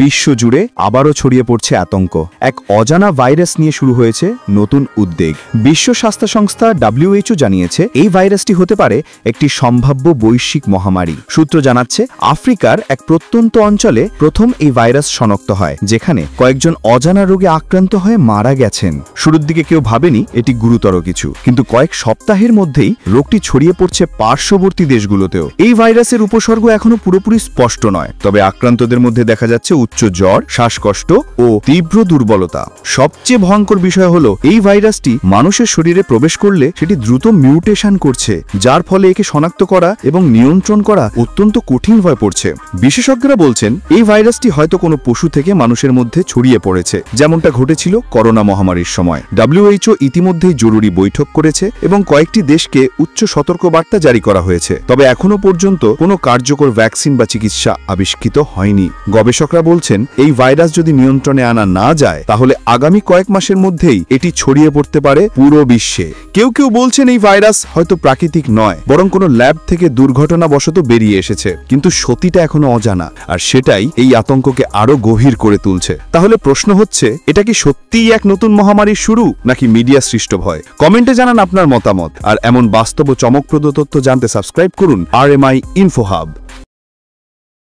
বিশ্বজুড়ে আবারও ছড়িয়ে পড়ছে আতঙ্ক। এক অজানা ভাইরাস নিয়ে শুরু হয়েছে নতুন উদ্বেগ। বিশ্ব স্বাস্থ্য সংস্থা WHO জানিয়েছে এই ভাইরাসটি হতে পারে একটি সম্ভাব্য বৈশ্বিক মহামারী। সূত্র জানাচ্ছে আফ্রিকার এক প্রত্যন্ত অঞ্চলে প্রথম এই ভাইরাস শনাক্ত হয়, যেখানে কয়েকজন অজানা রোগে আক্রান্ত হয়ে মারা গেছেন। শুরুর দিকে কেউ ভাবেনি এটি গুরুতর কিছু, কিন্তু কয়েক সপ্তাহের মধ্যেই রোগটি ছড়িয়ে পড়ছে পার্শ্ববর্তী দেশগুলোতেও। এই ভাইরাসের উপসর্গ এখনো পুরোপুরি স্পষ্ট নয়, তবে আক্রান্তদের মধ্যে দেখা যাচ্ছে উচ্চ জ্বর, শ্বাসকষ্ট ও তীব্র দুর্বলতা। সবচেয়ে ভয়ঙ্কর বিষয় হলো এই ভাইরাসটি মানুষের শরীরে প্রবেশ করলে সেটি দ্রুত মিউটেশন করছে, যার ফলে একে শনাক্ত করা এবং নিয়ন্ত্রণ করা অত্যন্ত কঠিন হয়ে পড়ছে। বিশেষজ্ঞরা বলছেন এই ভাইরাসটি হয়তো কোনো পশু থেকে মানুষের মধ্যে ছড়িয়ে পড়েছে, যেমনটা ঘটেছিল করোনা মহামারীর সময়। WHO ইতিমধ্যেই জরুরি বৈঠক করেছে এবং কয়েকটি দেশকে উচ্চ সতর্কবার্তা জারি করা হয়েছে। তবে এখনো পর্যন্ত কোনো কার্যকর ভ্যাকসিন বা চিকিৎসা আবিষ্কৃত হয়নি। গবেষকরা বলছেন এই ভাইরাস যদি নিয়ন্ত্রণে আনা না যায়, তাহলে আগামী কয়েক মাসের মধ্যেই এটি ছড়িয়ে পড়তে পারে পুরো বিশ্বে। কেউ কেউ বলছেন এই ভাইরাস হয়তো প্রাকৃতিক নয়, বরং কোনো ল্যাব থেকে দুর্ঘটনাবশত বেরিয়ে এসেছে। কিন্তু সত্যিটা এখনো অজানা, আর সেটাই এই আতঙ্ককে আরো গভীর করে তুলছে। তাহলে প্রশ্ন হচ্ছে, এটা কি সত্যিই এক নতুন মহামারীর শুরু, নাকি মিডিয়া সৃষ্ট ভয়? কমেন্টে জানান আপনার মতামত। আর এমন বাস্তব ও চমকপ্রদ তথ্য জানতে সাবস্ক্রাইব করুন RMI ইনফো হাব।